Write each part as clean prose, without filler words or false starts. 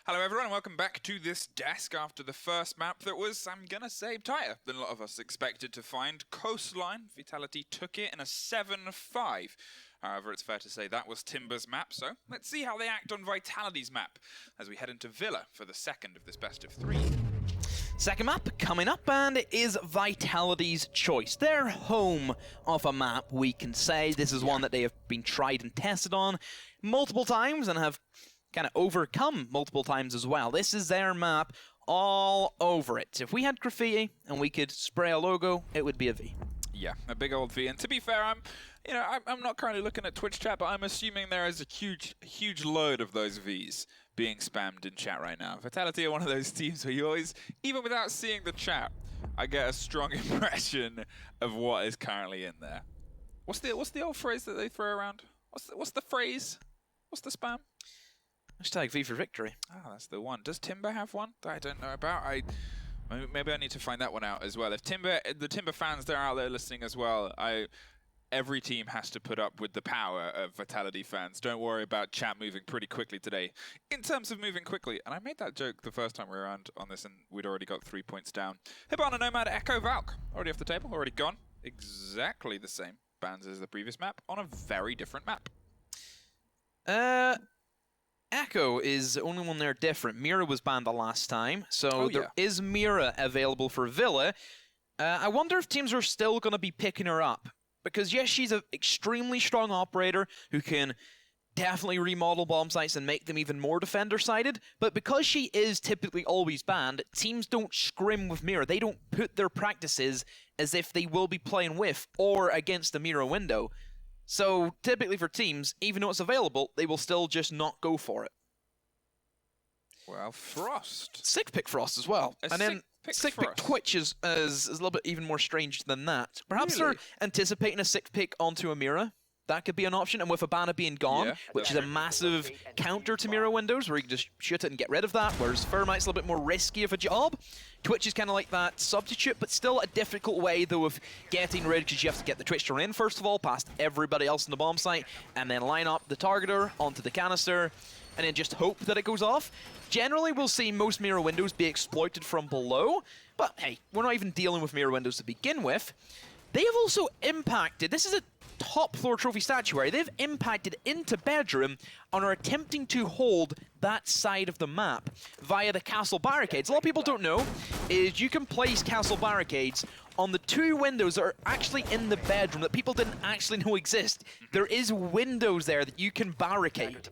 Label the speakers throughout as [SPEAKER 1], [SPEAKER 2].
[SPEAKER 1] Hello everyone, welcome back to this desk after the first map that was, I'm gonna say, tighter than a lot of us expected to find. Coastline, Vitality took it in a 7-5. However, it's fair to say that was Timber's map, so let's see how they act on Vitality's map as we head into Villa for the second of this best of three.
[SPEAKER 2] Second map coming up, and it is Vitality's choice. Their home of a map, we can say. This is one that they have been tried and tested on multiple times and have kind of overcome multiple times as well. This is their map, all over it. If we had graffiti and we could spray a logo, it would be a V.
[SPEAKER 1] Yeah, a big old V. And to be fair, I'm not currently looking at Twitch chat, but I'm assuming there is a huge load of those Vs being spammed in chat right now. Vitality are one of those teams where you always, even without seeing the chat, I get a strong impression of what is currently in there. What's the old phrase that they throw around? What's the phrase? What's the spam?
[SPEAKER 2] Hashtag V for victory.
[SPEAKER 1] Ah, that's the one. Does Timber have one that I don't know about? Maybe I need to find that one out as well. If the Timber fans that are out there listening as well, every team has to put up with the power of Vitality fans. Don't worry about chat moving pretty quickly today. In terms of moving quickly, and I made that joke the first time we were around on this and we'd already got 3 points down. Hibana, Nomad, Echo, Valk, already off the table, already gone. Exactly the same bans as the previous map on a very different map.
[SPEAKER 2] Echo is the only one there different. Mira was banned the last time, so there is Mira available for Villa. I wonder if teams are still going to be picking her up. Because yes, she's an extremely strong operator who can definitely remodel bomb sites and make them even more defender-sided, but because she is typically always banned, teams don't scrim with Mira. They don't put their practices as if they will be playing with or against the Mira window. So typically for teams, even though it's available, they will still just not go for it.
[SPEAKER 1] Well, Frost.
[SPEAKER 2] Sick pick Frost as well. And then sick pick Twitch is a little bit even more strange than that. Perhaps they're anticipating a sick pick onto a Mira. That could be an option, and with Hibana being gone, which is a massive counter to Mira windows, where you can just shoot it and get rid of that, whereas Thermite's a little bit more risky of a job. Twitch is kind of like that substitute, but still a difficult way, though, of getting rid, because you have to get the Twitch turn in, first of all, past everybody else in the bomb site, and then line up the targeter onto the canister, and then just hope that it goes off. Generally, we'll see most Mira windows be exploited from below, but hey, we're not even dealing with Mira windows to begin with. They have also impacted, this is a top floor trophy statuary, they've impacted into bedroom and are attempting to hold that side of the map via the castle barricades. A lot of people don't know is you can place castle barricades on the two windows that are actually in the bedroom that people didn't actually know exist. There is windows there that you can barricade.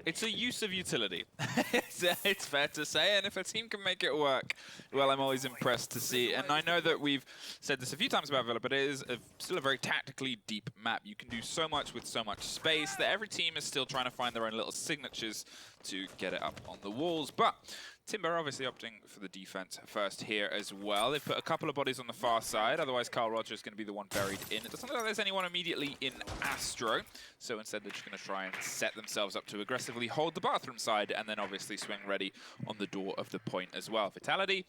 [SPEAKER 1] It's a use of utility. It's fair to say, and if a team can make it work, well, I'm always impressed to see. And I know that we've said this a few times about Villa, but it is still a very tactically deep map. You can do so much with so much space that every team is still trying to find their own little signatures to get it up on the walls. But Timber obviously opting for the defense first here as well. They've put a couple of bodies on the far side, otherwise Carl Rogers is going to be the one buried in. It doesn't look like there's anyone immediately in Astro, so instead they're just going to try and set themselves up to aggressively hold the bathroom side and then obviously swing ready on the door of the point as well. Vitality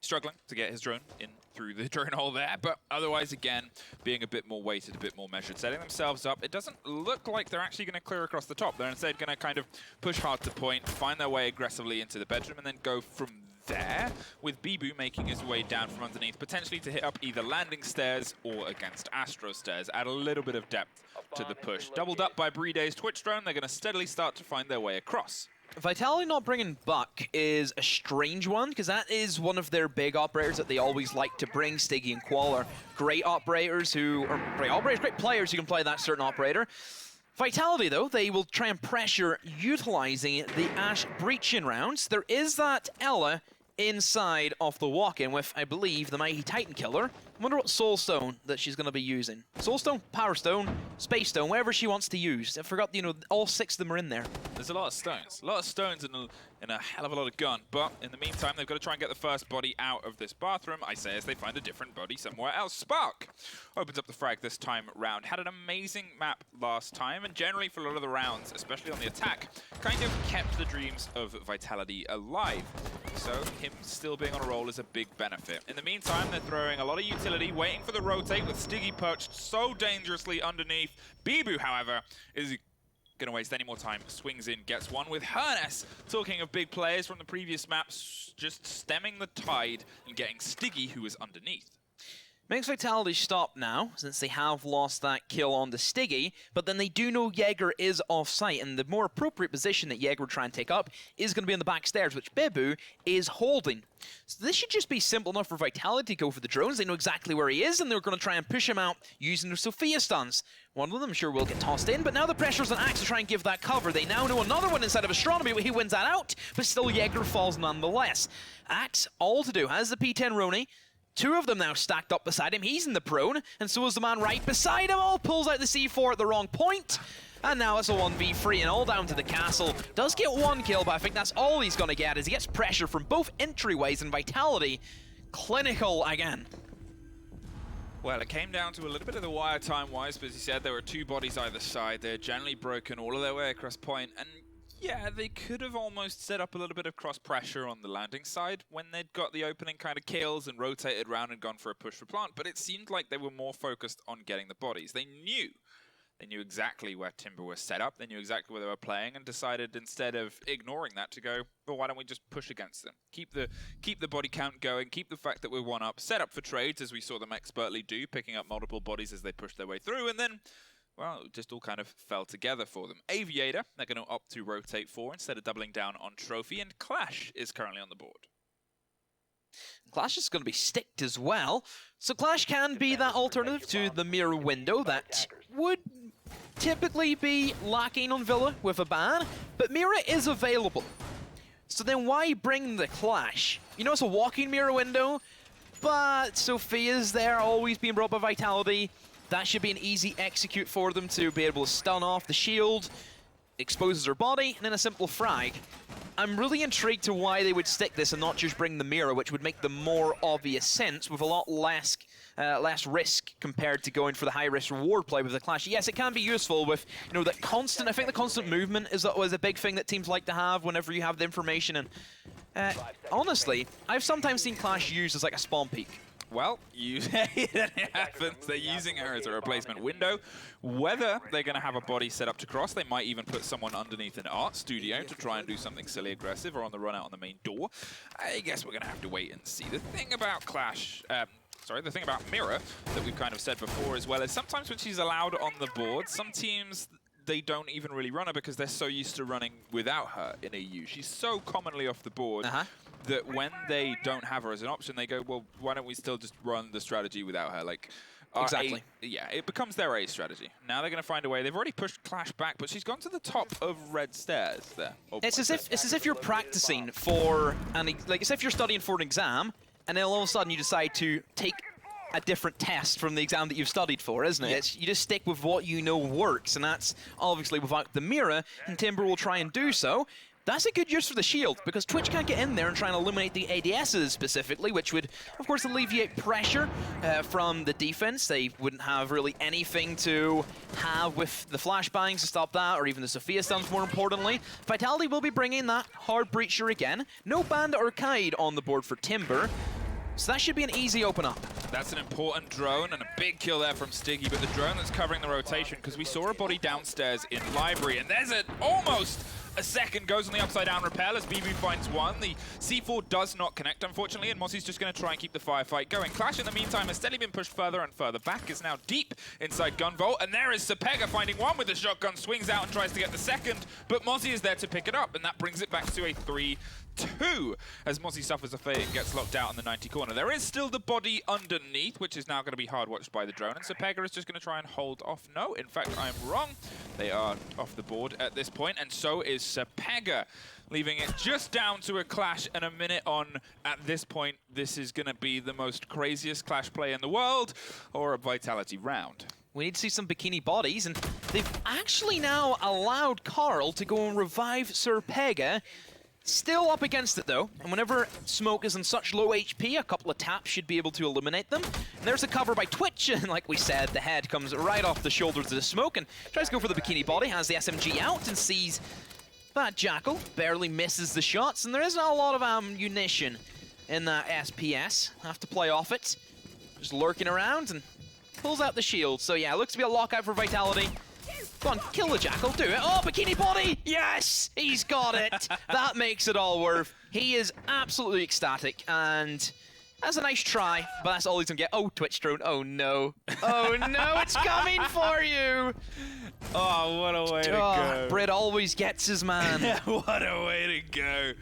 [SPEAKER 1] struggling to get his drone in through the drone hole there, but otherwise, again, being a bit more weighted, a bit more measured, setting themselves up. It doesn't look like they're actually going to clear across the top. They're instead going to kind of push hard to point, find their way aggressively into the bedroom, and then go from there, with Bibu making his way down from underneath, potentially to hit up either landing stairs or against Astro stairs, add a little bit of depth to the push. Doubled up by Breeday's Twitch drone, they're going to steadily start to find their way across.
[SPEAKER 2] Vitality not bringing Buck is a strange one, because that is one of their big operators that they always like to bring. Stiggy and Qual are great operators great players who can play that certain operator. Vitality, though, they will try and pressure utilizing the Ash breaching rounds. There is that Ela inside of the walk-in with, I believe, the Mighty Titan Killer. I wonder what Soul Stone that she's going to be using. Soul Stone, Power Stone, Space Stone, whatever she wants to use. I forgot, all 6 of them are in there.
[SPEAKER 1] There's a lot of stones. A lot of stones in a hell of a lot of gun. But in the meantime, they've got to try and get the first body out of this bathroom. I say as they find a different body somewhere else. Spark opens up the frag this time round. Had an amazing map last time, and generally for a lot of the rounds, especially on the attack, kind of kept the dreams of Vitality alive. So him still being on a roll is a big benefit. In the meantime, they're throwing a lot of utility, waiting for the rotate with Stiggy perched so dangerously underneath. Bibu, however, is gonna waste any more time. Swings in, gets one with Hernes. Talking of big players from the previous maps, just stemming the tide and getting Stiggy, who was underneath.
[SPEAKER 2] Makes Vitality stop now, since they have lost that kill on the Stiggy, but then they do know Jaeger is off-site, and the more appropriate position that Jaeger would try and take up is going to be on the back stairs, which Bibu is holding. So this should just be simple enough for Vitality to go for the drones. They know exactly where he is, and they're going to try and push him out using their Sophia stuns. One of them, sure, will get tossed in, but now the pressure's on Axe to try and give that cover. They now know another one inside of Astronomy, but he wins that out, but still Jaeger falls nonetheless. Axe, all to do, has the P10 Roni. Two of them now stacked up beside him. He's in the prone, and so is the man right beside him. All pulls out the C4 at the wrong point. And now it's a 1v3 and all down to the castle. Does get one kill, but I think that's all he's going to get as he gets pressure from both entryways, and Vitality clinical again.
[SPEAKER 1] Well, it came down to a little bit of the wire time-wise, but as you said, there were two bodies either side. They're generally broken all of their way across point, and yeah, they could have almost set up a little bit of cross-pressure on the landing side when they'd got the opening kind of kills and rotated around and gone for a push for plant, but it seemed like they were more focused on getting the bodies. They knew exactly where Timber was set up, they knew exactly where they were playing, and decided instead of ignoring that to go, well, why don't we just push against them? Keep the body count going, keep the fact that we're one up, set up for trades as we saw them expertly do, picking up multiple bodies as they pushed their way through, and then well, it just all kind of fell together for them. Aviator, they're going to opt to rotate for instead of doubling down on Trophy, and Clash is currently on the board.
[SPEAKER 2] Clash is going to be sticked as well, so Clash can be that alternative to the mirror window that would typically be lacking on Villa with a ban, but mirror is available. So then why bring the Clash? You know, it's a walking mirror window, but Sophia's there, always being brought by Vitality. That should be an easy execute for them to be able to stun off the shield, exposes her body, and then a simple frag. I'm really intrigued to why they would stick this and not just bring the mirror, which would make the more obvious sense with a lot less risk compared to going for the high-risk reward play with the Clash. Yes, it can be useful with, you know, that constant, I think the constant movement is always a big thing that teams like to have whenever you have the information. And honestly, I've sometimes seen Clash used as like a spawn peak.
[SPEAKER 1] Well, it happens. They're using her as a replacement window. Whether they're going to have a body set up to cross, they might even put someone underneath an art studio to try and do something silly aggressive or on the run out on the main door. I guess we're going to have to wait and see. The thing about Clash, the thing about Mirror that we've kind of said before as well is sometimes when she's allowed on the board, some teams, they don't even really run her because they're so used to running without her in EU. She's so commonly off the board that when they don't have her as an option, they go, well, why don't we still just run the strategy without her? Like,
[SPEAKER 2] exactly.
[SPEAKER 1] Yeah, it becomes their A strategy. Now they're going to find a way. They've already pushed Clash back, but she's gone to the top of red stairs there.
[SPEAKER 2] It's as if you're practicing for like as if you're studying for an exam, and then all of a sudden you decide to take a different test from the exam that you've studied for, isn't it? Yeah. You just stick with what you know works, and that's obviously without the mirror, and Timber will try and do so. That's a good use for the shield, because Twitch can't get in there and try and eliminate the ADSs specifically, which would, of course, alleviate pressure from the defense. They wouldn't have really anything to have with the flashbangs to stop that, or even the Sophia stuns, more importantly. Vitality will be bringing that hard breacher again. No Bandit or Kaid on the board for Timber, so that should be an easy open up.
[SPEAKER 1] That's an important drone and a big kill there from Stiggy, but the drone that's covering the rotation, because we saw a body downstairs in Library, and there's almost a second goes on the upside down rappel as BB finds one. The C4 does not connect, unfortunately, and Mozzy's just going to try and keep the firefight going. Clash, in the meantime, has steadily been pushed further and further back, is now deep inside Gunvolt, and there is SAPPHIRE finding one with the shotgun, swings out and tries to get the second, but Mozzy is there to pick it up, and that brings it back to a 3-2 as Mozzy suffers a fade and gets locked out in the 90 corner. There is still the body underneath, which is now going to be hard watched by the drone, and SAPPHIRE is just going to try and hold off. No, in fact, I'm wrong. They are off the board at this point, and so is SAPPHIRE, leaving it just down to a Clash and a minute on. At this point, this is going to be the most craziest Clash play in the world, or a Vitality round.
[SPEAKER 2] We need to see some bikini bodies, and they've actually now allowed Carl to go and revive SAPPHIRE. Still up against it, though, and whenever Smoke is in such low HP, a couple of taps should be able to eliminate them. And there's a cover by Twitch, and like we said, the head comes right off the shoulders of the Smoke, and tries to go for the bikini body, has the SMG out, and sees that Jackal, barely misses the shots, and there isn't a lot of ammunition in that SPS. Have to play off it. Just lurking around, and pulls out the shield. So yeah, looks to be a lockout for Vitality. Go on, kill the Jackal, do it. Oh, Bikini Body! Yes! He's got it! That makes it all worth. He is absolutely ecstatic, and that's a nice try, but that's all he's gonna get. Oh, Twitch drone. Oh, no. Oh, no, it's coming for you!
[SPEAKER 1] Oh, what a way to go.
[SPEAKER 2] Brit always gets his man.
[SPEAKER 1] What a way to go.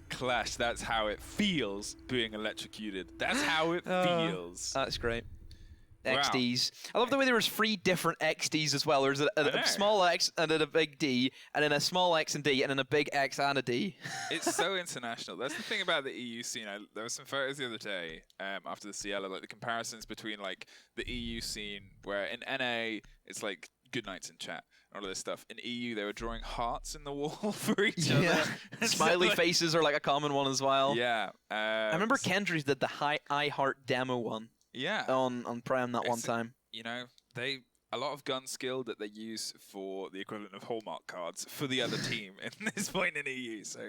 [SPEAKER 1] Clash, that's how it feels being electrocuted. That's how it feels.
[SPEAKER 2] That's great.
[SPEAKER 1] Wow.
[SPEAKER 2] XDs. I love the way there was 3 different XDs as well. There's a small X and then a big D, and then a small X and D, and then a big X and a D.
[SPEAKER 1] It's so international. That's the thing about the EU scene. There were some photos the other day after the CL, like the comparisons between like the EU scene, where in NA it's like good nights in chat, all of this stuff. In EU, they were drawing hearts in the wall for each other.
[SPEAKER 2] Smiley faces are like a common one as well.
[SPEAKER 1] Yeah.
[SPEAKER 2] I remember Kendry's did the I Heart demo one.
[SPEAKER 1] Yeah.
[SPEAKER 2] On Prem that one time.
[SPEAKER 1] You know, a lot of gun skill that they use for the equivalent of Hallmark cards for the other team at this point in EU. So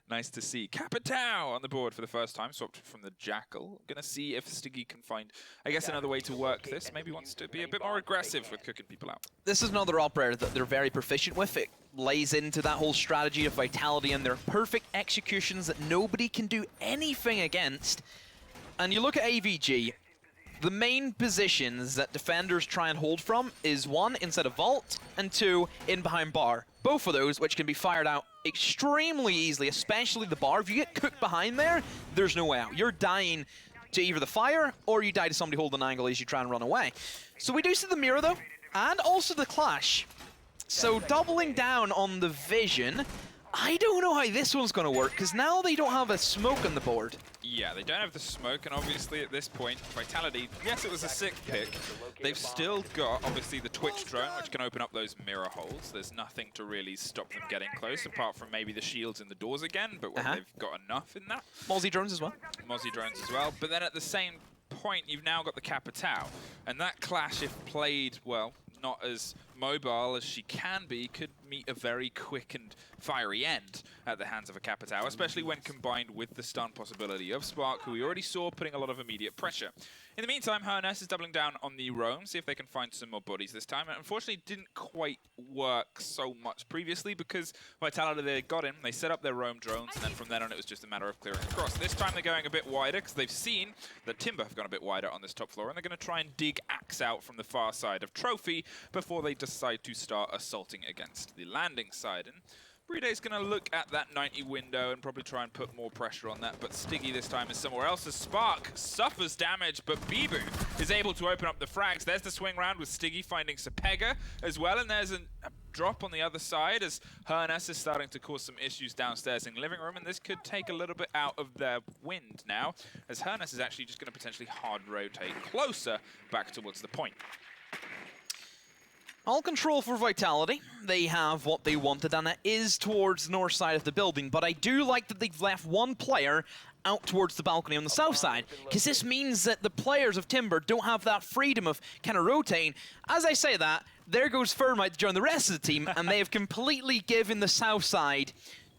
[SPEAKER 1] nice to see. Capitao on the board for the first time, swapped from the Jackal. Going to see if Stiggy can find, I guess, another way to work this. Maybe wants to be a bit more aggressive with cooking people out.
[SPEAKER 2] This is another operator that they're very proficient with. It lays into that whole strategy of Vitality and their perfect executions that nobody can do anything against. And you look at AVG, the main positions that defenders try and hold from is 1, inside of vault, and 2, in behind bar. Both of those which can be fired out extremely easily, especially the bar. If you get cooked behind there, there's no way out. You're dying to either the fire, or you die to somebody holding an angle as you try and run away. So we do see the mirror though, and also the clash. So doubling down on the vision, I don't know how this one's going to work, because now they don't have a smoke on the board.
[SPEAKER 1] Yeah, they don't have the smoke, and obviously at this point, Vitality, yes, it was a sick pick. They've still got, obviously, the Twitch drone, which can open up those mirror holes. There's nothing to really stop them getting close, apart from maybe the shields in the doors again, but they've got enough in that.
[SPEAKER 2] Mozzie drones as well.
[SPEAKER 1] Mozzie drones as well. But then at the same point, you've now got the Capitao, and that clash, if played, well, not as mobile as she can be, could meet a very quick and fiery end at the hands of a Capitao, especially when combined with the stun possibility of Spark, who we already saw putting a lot of immediate pressure. In the meantime, Hernes is doubling down on the roam, see if they can find some more bodies this time. And unfortunately, it didn't quite work so much previously because Vitality, they got in, they set up their roam drones, and then from then on it was just a matter of clearing across. This time they're going a bit wider because they've seen that Timber have gone a bit wider on this top floor, and they're going to try and dig Axe out from the far side of Trophy before they decide to start assaulting against the landing side. And Bride's going to look at that 90 window and probably try and put more pressure on that, but Stiggy this time is somewhere else as Spark suffers damage, but Bibu is able to open up the frags. There's the swing round with Stiggy finding Sapega as well, and there's a drop on the other side as Hernes is starting to cause some issues downstairs in living room, and this could take a little bit out of their wind now, as Hernes is actually just going to potentially hard rotate closer back towards the point.
[SPEAKER 2] All control for Vitality. They have what they wanted, and it is towards the north side of the building, but I do like that they've left one player out towards the balcony on the south side, because this means that the players of Timber don't have that freedom of kind of rotating. As I say that, there goes Thermite to join the rest of the team, and they have completely given the south side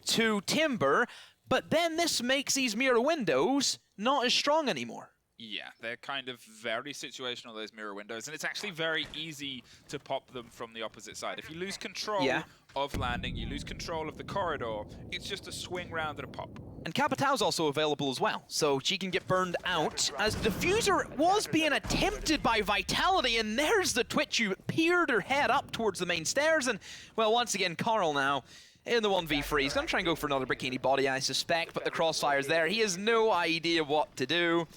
[SPEAKER 2] to Timber, but then this makes these mirror windows not as strong anymore.
[SPEAKER 1] Yeah, they're kind of very situational, those mirror windows, and it's actually very easy to pop them from the opposite side. If you lose control of landing, you lose control of the corridor, it's just a swing round and a pop.
[SPEAKER 2] And Capitao's also available as well, so she can get burned out, as Diffuser was being attempted by Vitality, and there's the Twitch who peered her head up towards the main stairs, and, well, once again, Carl now in the 1v3. He's going to try and go for another Bikini Body, I suspect, but the crossfire's there. He has no idea what to do.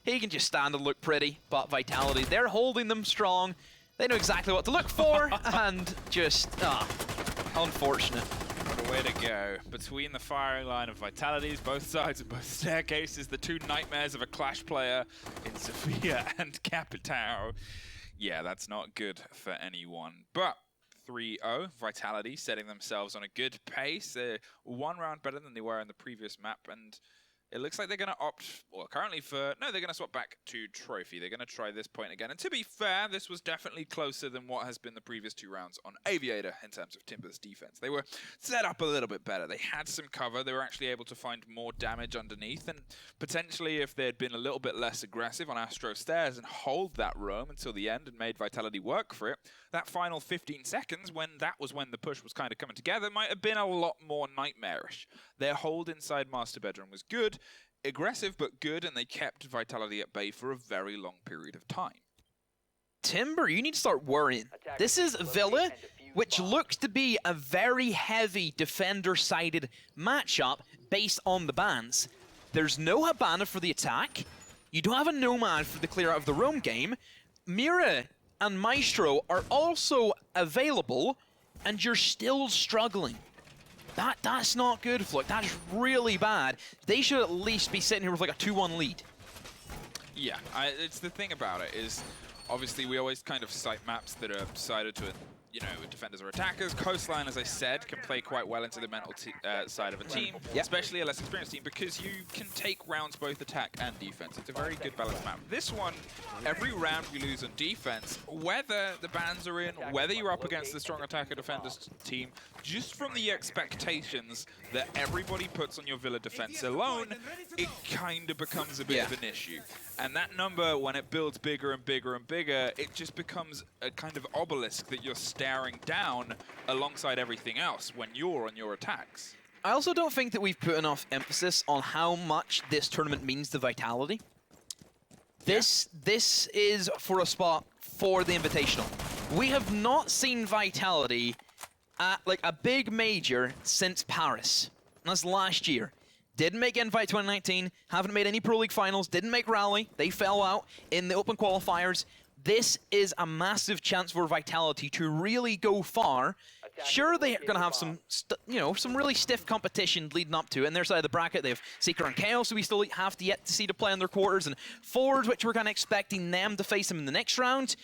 [SPEAKER 2] He can just stand and look pretty, but Vitality, they're holding them strong. They know exactly what to look for, and just, unfortunate.
[SPEAKER 1] What a way to go. Between the firing line of Vitalities, both sides of both staircases, the two nightmares of a Clash player in Sophia and Capitao. Yeah, that's not good for anyone. But 3-0, Vitality setting themselves on a good pace. They're one round better than they were in the previous map, and It looks like they're going to opt, well, currently for, no, they're going to swap back to Trophy. They're going to try this point again. And to be fair, this was definitely closer than what has been the previous 2 rounds on Aviator in terms of Timber's defense. They were set up a little bit better. They had some cover. They were actually able to find more damage underneath. And potentially, if they had been a little bit less aggressive on Astro Stairs and hold that roam until the end and made Vitality work for it, that final 15 seconds, when the push was kind of coming together, might have been a lot more nightmarish. Their hold inside Master Bedroom was good, aggressive but good, and they kept Vitality at bay for a very long period of time.
[SPEAKER 2] Timber, you need to start worrying. This is Villa, which looks to be a very heavy defender-sided matchup based on the bans. There's no Habana for the attack. You don't have a Nomad for the clear out of the roam game. Mira and Maestro are also available, and you're still struggling. That's not good, Flook. That's really bad. They should at least be sitting here with like a 2-1 lead.
[SPEAKER 1] Yeah, it's the thing about it is, obviously we always kind of cite maps that are sided to, you know, defenders or attackers. Coastline, as I said, can play quite well into the mental side of a team, especially a less experienced team, because you can take rounds both attack and defense. It's a very good balanced map. This one, every round you lose on defense, whether the bans are in, whether you're up against the strong attacker defenders team, just from the expectations that everybody puts on your Villa defense alone, it kind of becomes a bit of an issue. And that number, when it builds bigger and bigger and bigger, it just becomes a kind of obelisk that you're staring down alongside everything else when you're on your attacks.
[SPEAKER 2] I also don't think that we've put enough emphasis on how much this tournament means to Vitality. This is for a spot for the Invitational. We have not seen Vitality at like a big major since Paris. That's last year. Didn't make Invite 2019, haven't made any Pro League finals, didn't make Rally, they fell out in the open qualifiers. This is a massive chance for Vitality to really go far. Sure, they're going to have some, some really stiff competition leading up to it. On their side of the bracket, they have Seeker and Chaos, who we still have yet to see to play in their quarters, and Forge, which we're kind of expecting them to face them in the next round.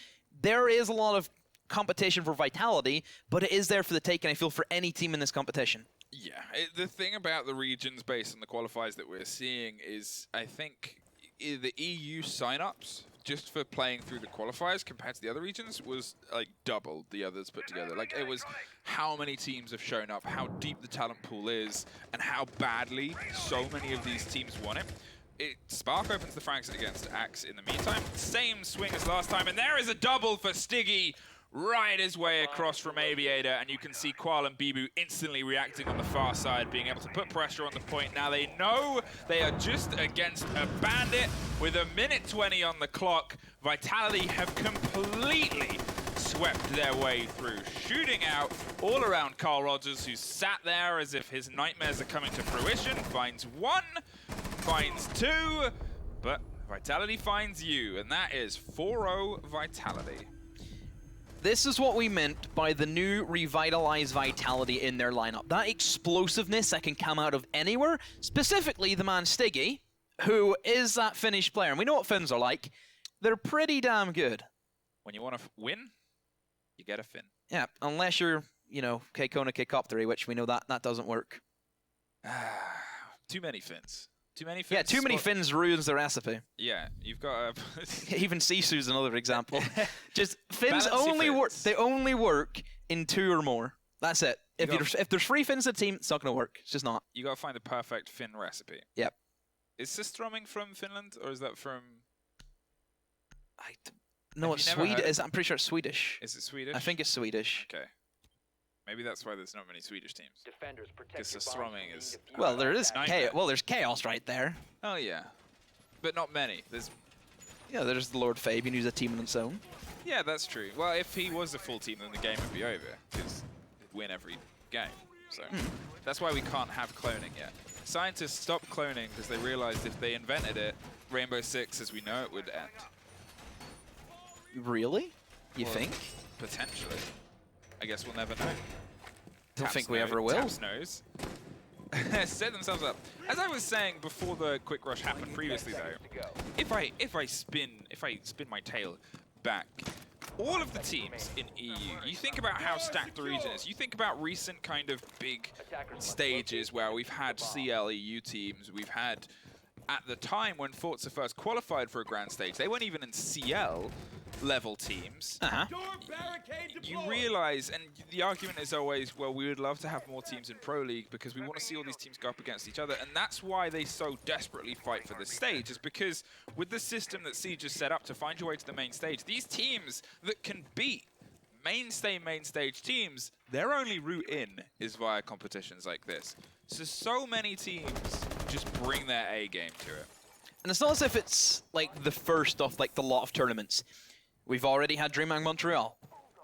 [SPEAKER 2] There is a lot of competition for Vitality, but it is there for the taking, I feel, for any team in this competition.
[SPEAKER 1] Yeah, the thing about the regions based on the qualifiers that we're seeing is, I think, the EU signups just for playing through the qualifiers compared to the other regions was like double the others put together. Like, it was how many teams have shown up, how deep the talent pool is, and how badly so many of these teams want it. Spark opens the frags against Axe in the meantime. Same swing as last time, and there is a double for Stiggy. Right his way across from Aviator, and you can see Qual and Bibu instantly reacting on the far side, being able to put pressure on the point. Now they know they are just against a bandit with a minute 20 on the clock. Vitality have completely swept their way through, shooting out all around Carl Rogers, who sat there as if his nightmares are coming to fruition. Finds one, finds two, but Vitality finds you, and that is 4-0 Vitality.
[SPEAKER 2] This is what we meant by the new revitalized Vitality in their lineup. That explosiveness that can come out of anywhere, specifically the man Stiggy, who is that Finnish player. And we know what Finns are like. They're pretty damn good.
[SPEAKER 1] When you want to win, you get a Finn.
[SPEAKER 2] Yeah, unless you're, K-Kona K-Coptery, which we know that doesn't work.
[SPEAKER 1] Too many Finns. Too many Finns.
[SPEAKER 2] Yeah, too many Finns ruins the recipe.
[SPEAKER 1] Yeah, you've got
[SPEAKER 2] even Sisu's another example. Just Finns only work. They only work in 2 or more. That's it. If there's 3 Finns in a team, it's not going to work. It's just not.
[SPEAKER 1] You got to find the perfect Finn recipe.
[SPEAKER 2] Yep.
[SPEAKER 1] Is Siströmming from Finland, or is that from?
[SPEAKER 2] No, it's Swedish. I'm pretty sure it's Swedish.
[SPEAKER 1] Is it Swedish?
[SPEAKER 2] I think it's Swedish.
[SPEAKER 1] Okay. Maybe that's why there's not many Swedish teams. Because Siströmming is...
[SPEAKER 2] Well, there's Chaos right there.
[SPEAKER 1] Oh, yeah. But not many. There's
[SPEAKER 2] the Lord Fabian, who's a team on its own.
[SPEAKER 1] Yeah, that's true. Well, if he was a full team, then the game would be over. Because he'd win every game. So that's why we can't have cloning yet. Scientists stopped cloning because they realized if they invented it, Rainbow Six, as we know it, would end.
[SPEAKER 2] Really? You think?
[SPEAKER 1] Potentially. I guess we'll never know.
[SPEAKER 2] Don't think we ever will.
[SPEAKER 1] Taps knows. Set themselves up. As I was saying before the quick rush happened previously, though, if I spin my tail back, all of the teams in EU, you think about how stacked the region is. You think about recent kind of big stages where we've had CL EU teams, we've had at the time when Forza first qualified for a grand stage, they weren't even in CL level teams. You realize, and the argument is always, well, we would love to have more teams in Pro League because we want to see all these teams go up against each other, and that's why they so desperately fight for this stage, is because with the system that Siege has set up to find your way to the main stage, these teams that can beat main stage teams, their only route in is via competitions like this. So many teams just bring their A game to it.
[SPEAKER 2] And it's not as if it's like the first of like the lot of tournaments. We've already had DreamHack Montreal.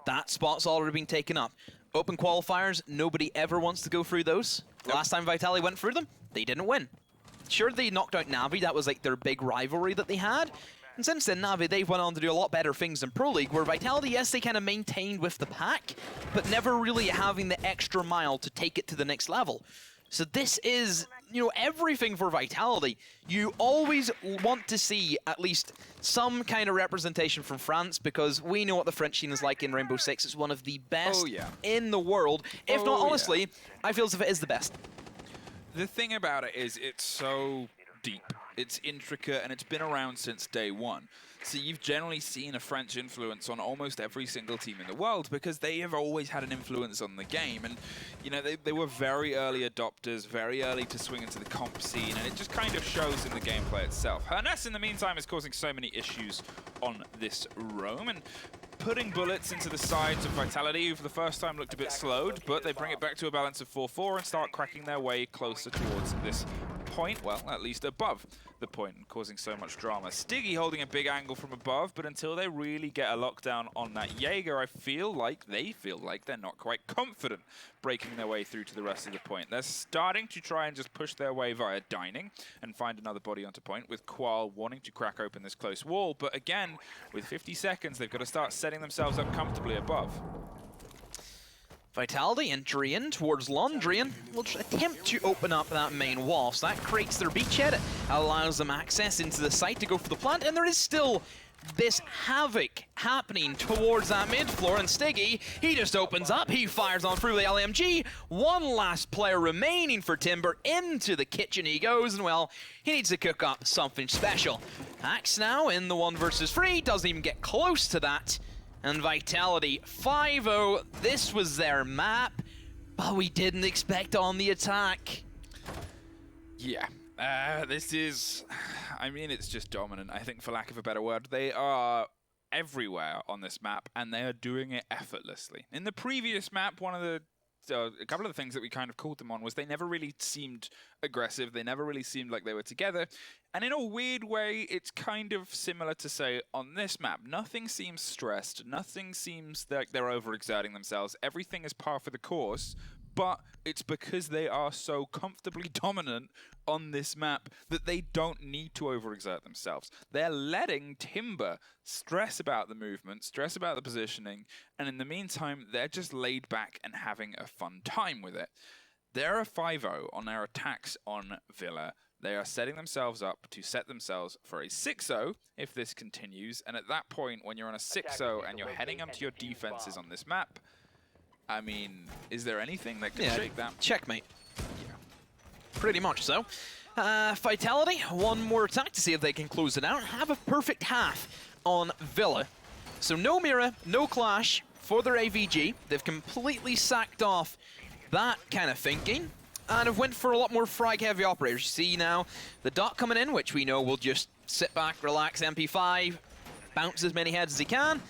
[SPEAKER 2] That spot's already been taken up. Open qualifiers, nobody ever wants to go through those. Yep. Last time Vitality went through them, they didn't win. Sure, they knocked out Navi, that was like their big rivalry that they had. And since then, Navi, they've went on to do a lot better things in Pro League, where Vitality, yes, they kind of maintained with the pack, but never really having the extra mile to take it to the next level. So this is, you know, everything for Vitality. You always want to see at least some kind of representation from France, because we know what the French scene is like in Rainbow Six. It's one of the best in the world. If not, honestly, I feel as if it is the best.
[SPEAKER 1] The thing about it is it's so deep, it's intricate, and it's been around since day one. So you've generally seen a French influence on almost every single team in the world because they have always had an influence on the game. And, you know, they were very early adopters, very early to swing into the comp scene, and it just kind of shows in the gameplay itself. Hernes, in the meantime, is causing so many issues on this roam, and putting bullets into the sides of Vitality, who for the first time looked a bit slowed, but they bring it back to a balance of 4-4 and start cracking their way closer towards this point, well, at least above the point, and causing so much drama. Stiggy holding a big angle from above, but until they really get a lockdown on that Jaeger, I feel like they're not quite confident breaking their way through to the rest of the point. They're starting to try and just push their way via dining and find another body onto point, with Qual wanting to crack open this close wall, but again, with 50 seconds, they've got to start setting themselves up comfortably above.
[SPEAKER 2] Vitality and Drian towards Londrian will attempt to open up that main wall. So that creates their beachhead. It allows them access into the site to go for the plant. And there is still this havoc happening towards that mid floor. And Stiggy, he just opens up. He fires on through the LMG. One last player remaining for Timber. Into the kitchen he goes. And, well, he needs to cook up something special. Axe now in the 1 versus 3. Doesn't even get close to that. And Vitality 5-0, this was their map, but we didn't expect on the attack.
[SPEAKER 1] Yeah, this is, I mean, it's just dominant, I think, for lack of a better word. They are everywhere on this map, and they are doing it effortlessly. In the previous map, a couple of the things that we kind of called them on was they never really seemed aggressive. They never really seemed like they were together. And in a weird way, it's kind of similar to, say, on this map. Nothing seems stressed. Nothing seems like they're overexerting themselves. Everything is par for the course. But it's because they are so comfortably dominant on this map that they don't need to overexert themselves. They're letting Timber stress about the movement, stress about the positioning, and in the meantime, they're just laid back and having a fun time with it. They're a 5-0 on their attacks on Villa. They are setting themselves up to set themselves for a 6-0 if this continues, and at that point, when you're on a 6-0 and you're heading up to your defenses on this map, I mean, is there anything that can shake that?
[SPEAKER 2] Checkmate. Yeah. Pretty much so. Vitality, one more attack to see if they can close it out. Have a perfect half on Villa. So no Mira, no Clash for their AVG. They've completely sacked off that kind of thinking and have went for a lot more frag-heavy operators. You see now the Dot coming in, which we know will just sit back, relax, MP5, bounce as many heads as he can.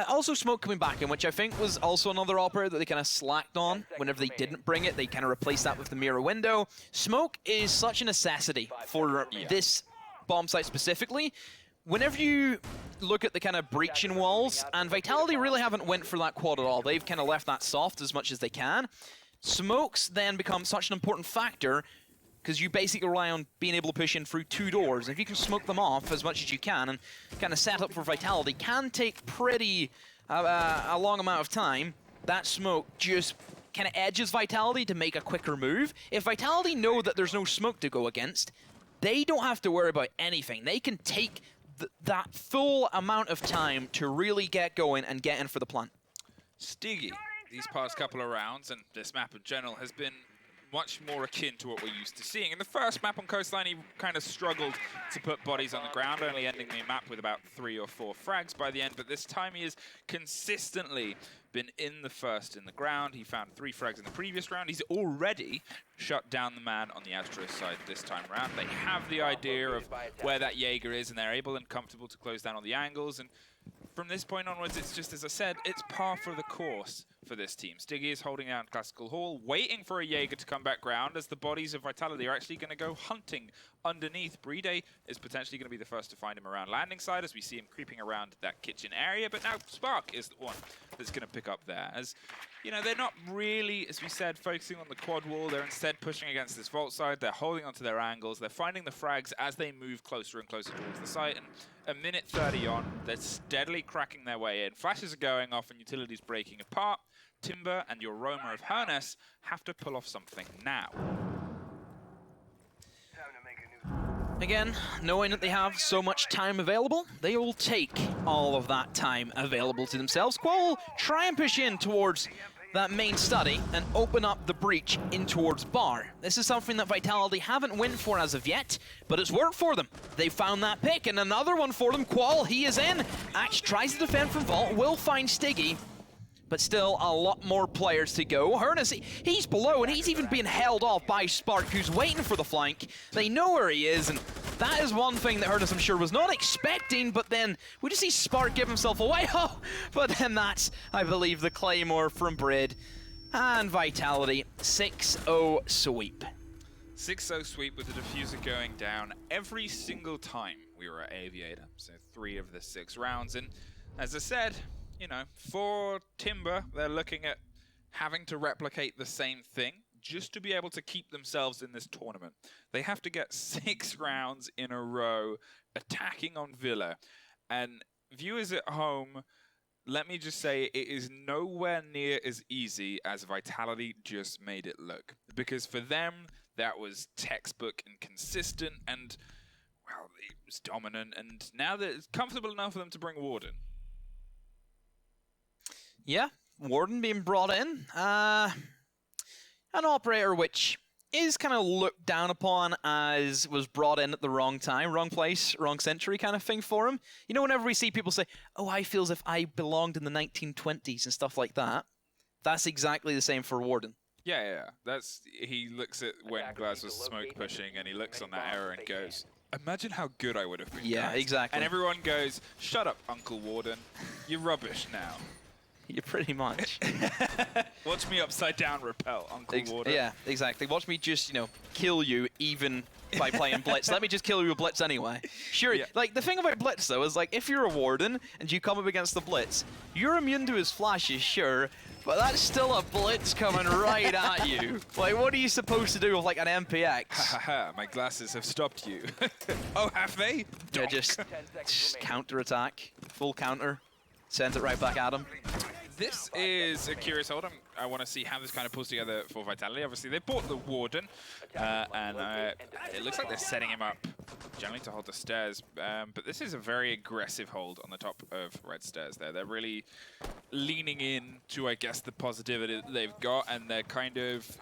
[SPEAKER 2] Also Smoke coming back in, which I think was also another operator that they kind of slacked on. Whenever they didn't bring it, they kind of replaced that with the Mirror window. Smoke is such a necessity for this bomb site specifically. Whenever you look at the kind of breaching walls, and Vitality really haven't went for that quad at all. They've kind of left that soft as much as they can. Smokes then become such an important factor because you basically rely on being able to push in through 2 doors. And if you can smoke them off as much as you can and kind of set up for Vitality, can take pretty a long amount of time. That smoke just kind of edges Vitality to make a quicker move. If Vitality know that there's no smoke to go against, they don't have to worry about anything. They can take that full amount of time to really get going and get in for the plant.
[SPEAKER 1] Stiggy, these past couple of rounds, and this map in general, has been much more akin to what we're used to seeing. In the first map on Coastline, he kind of struggled to put bodies on the ground, only ending the map with about 3 or 4 frags by the end, but this time he has consistently been in the first in the ground. He found 3 frags in the previous round. He's already shut down the man on the Asterisk side this time around. They have the idea of where that Jaeger is, and they're able and comfortable to close down on the angles, and from this point onwards, it's just, as I said, it's par for the course for this team. Stiggy is holding down Classical Hall, waiting for a Jaeger to come back round as the bodies of Vitality are actually going to go hunting underneath. Brede is potentially going to be the first to find him around landing side as we see him creeping around that kitchen area, but now Spark is the one that's going to pick up there. As you know, they're not really, as we said, focusing on the quad wall. They're instead pushing against this vault side. They're holding onto their angles. They're finding the frags as they move closer and closer towards the site. And a minute 30 on, they're steadily cracking their way in. Flashes are going off and utilities breaking apart. Timber and your Roma of Hernes have to pull off something now.
[SPEAKER 2] Again, knowing that they have so much time available, they will take all of that time available to themselves. Qual will try and push in towards that main study and open up the breach in towards Bar. This is something that Vitality haven't went for as of yet, but it's worked for them. They found that pick, and another one for them. Qual, he is in. Axe tries to defend from Vault, will find Stiggy, but still a lot more players to go. Hernes, he's below, and he's even being held off by Spark, who's waiting for the flank. They know where he is, and that is one thing that Hernes, I'm sure, was not expecting, but then we just see Spark give himself away. Oh, but then that's, I believe, the Claymore from Brid. And Vitality, 6-0 sweep.
[SPEAKER 1] 6-0 sweep with the diffuser going down every single time we were at Aviator. So 3 of the 6 rounds, and as I said, you know, for Timber, they're looking at having to replicate the same thing just to be able to keep themselves in this tournament. They have to get 6 rounds in a row attacking on Villa. And viewers at home, let me just say it is nowhere near as easy as Vitality just made it look. Because for them, that was textbook and consistent and, well, it was dominant. And now that it's comfortable enough for them to bring Warden.
[SPEAKER 2] Yeah, Warden being brought in. An operator which is kind of looked down upon as was brought in at the wrong time, wrong place, wrong century kind of thing for him. You know, whenever we see people say, oh, I feel as if I belonged in the 1920s and stuff like that, that's exactly the same for Warden.
[SPEAKER 1] Yeah. He looks at when Glass was smoke pushing and he looks on that error and goes, imagine how good I would have been.
[SPEAKER 2] Yeah,
[SPEAKER 1] guys.
[SPEAKER 2] Exactly.
[SPEAKER 1] And everyone goes, shut up, Uncle Warden. You're rubbish now.
[SPEAKER 2] You're pretty much.
[SPEAKER 1] Watch me upside down repel, Uncle Warden.
[SPEAKER 2] Yeah, exactly. Watch me just, you know, kill you even by playing Blitz. Let me just kill you with Blitz anyway. Sure, yeah. Like, the thing about Blitz, though, is, like, if you're a Warden and you come up against the Blitz, you're immune to his flashes, sure, but that's still a Blitz coming right at you. Like, what are you supposed to do with, like, an MPX?
[SPEAKER 1] Ha ha ha, my glasses have stopped you. Oh, have they?
[SPEAKER 2] Yeah, just counter-attack, full counter, send it right back at him.
[SPEAKER 1] This is a curious hold. I want to see how this kind of pulls together for Vitality. Obviously, they bought the Warden, and it looks like they're setting him up generally to hold the stairs. But this is a very aggressive hold on the top of Red Stairs there. They're really leaning in to, I guess, the positivity that they've got, and they're kind of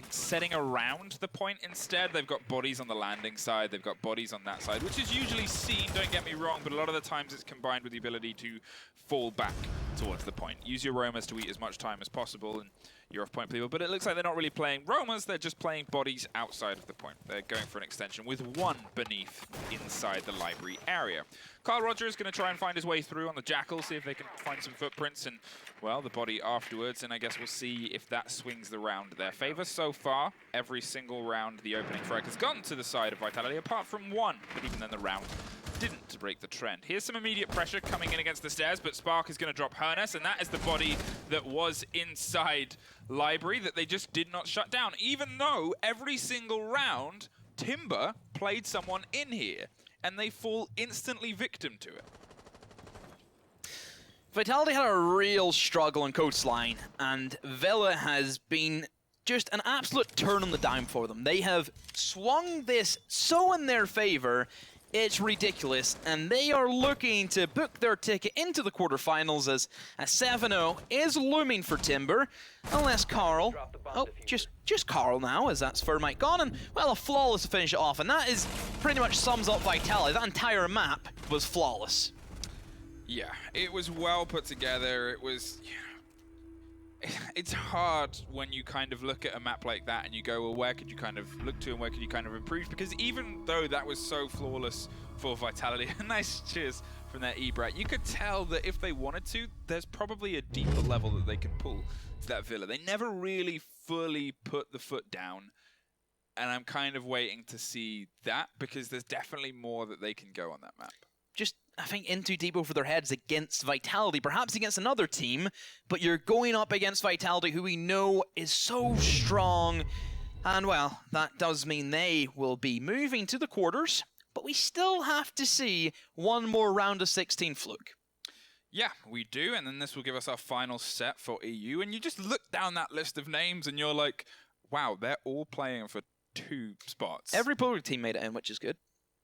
[SPEAKER 1] setting around the point instead. They've got bodies on the landing side, they've got bodies on that side, which is usually seen, don't get me wrong, but a lot of the times it's combined with the ability to fall back towards the point. Use your Romas to eat as much time as possible, and you're off point people. But it looks like they're not really playing Romas, they're just playing bodies outside of the point. They're going for an extension with 1 beneath inside the library area. Carl Roger is going to try and find his way through on the Jackal, see if they can find some footprints and, well, the body afterwards, and I guess we'll see if that swings the round their favor. So far, every single round the opening frag has gone to the side of Vitality, apart from 1, but even then the round didn't break the trend. Here's some immediate pressure coming in against the stairs, but Spark is going to drop Hernes, and that is the body that was inside library that they just did not shut down, even though every single round Timber played someone in here, and they fall instantly victim to it.
[SPEAKER 2] Vitality had a real struggle on Coastline, and Villa has been just an absolute turn on the dime for them. They have swung this so in their favor, It's ridiculous, and they are looking to book their ticket into the quarterfinals as a 7-0 is looming for Timber. Unless Carl, oh, just Carl now, as that's Thermite gone, and well, a flawless to finish it off, and that is pretty much sums up Vitality. That entire map was flawless.
[SPEAKER 1] Yeah, it was well put together. It was, it's hard when you kind of look at a map like that and you go, well, where could you kind of look to and where could you kind of improve? Because even though that was so flawless for Vitality, nice cheers from their Ebrat, you could tell that if they wanted to, there's probably a deeper level that they can pull to that Villa. They never really fully put the foot down, and I'm kind of waiting to see that because there's definitely more that they can go on that map.
[SPEAKER 2] Just, I think, in too deep over their heads against Vitality, perhaps against another team, but you're going up against Vitality, who we know is so strong, and well, that does mean they will be moving to the quarters, but we still have to see one more round of 16 Fluke.
[SPEAKER 1] Yeah, we do, and then this will give us our final set for EU, and you just look down that list of names and you're like, wow, they're all playing for 2 spots.
[SPEAKER 2] Every Polar team made it in, which is good.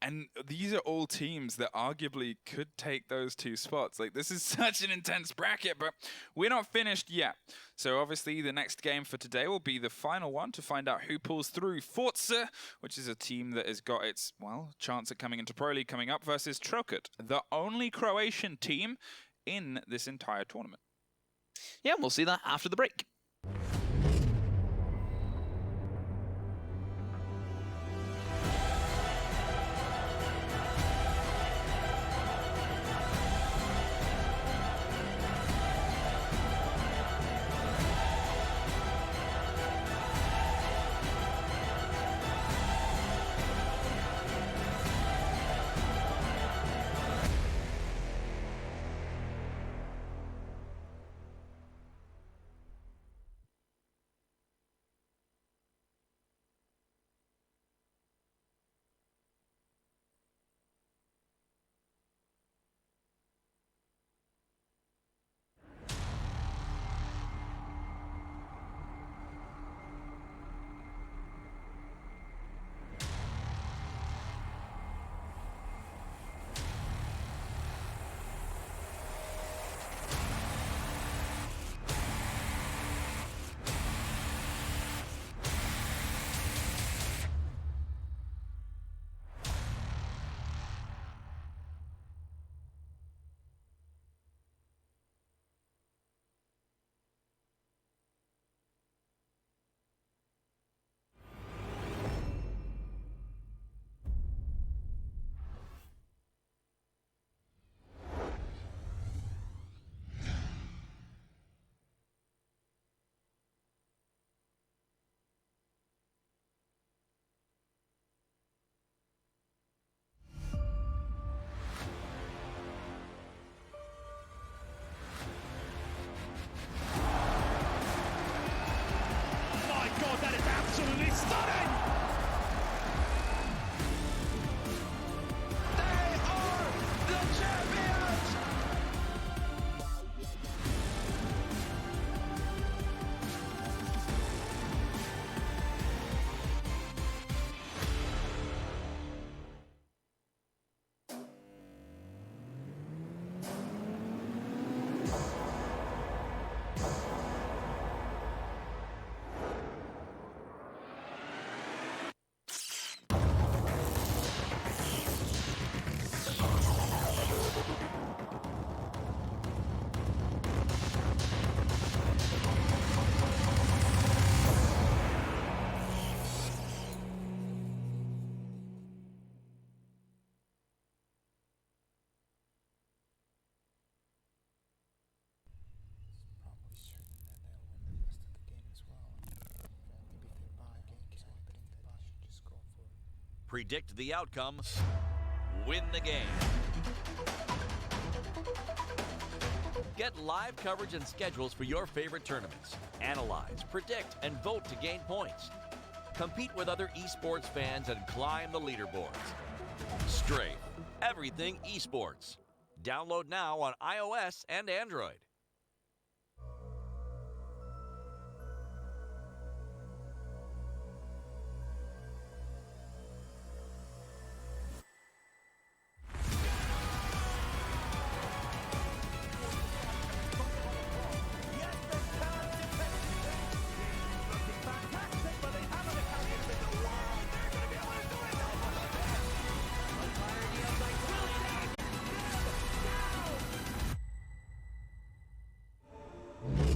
[SPEAKER 1] And these are all teams that arguably could take those 2 spots. Like, this is such an intense bracket, but we're not finished yet. So obviously the next game for today will be the final one to find out who pulls through. Forza, which is a team that has got its, well, chance at coming into Pro League coming up, versus Trokut, the only Croatian team in this entire tournament.
[SPEAKER 2] Yeah, we'll see that after the break.
[SPEAKER 3] Predict the outcome, win the game. Get live coverage and schedules for your favorite tournaments. Analyze, predict, and vote to gain points. Compete with other esports fans and climb the leaderboards. Strafe, everything esports. Download now on iOS and Android.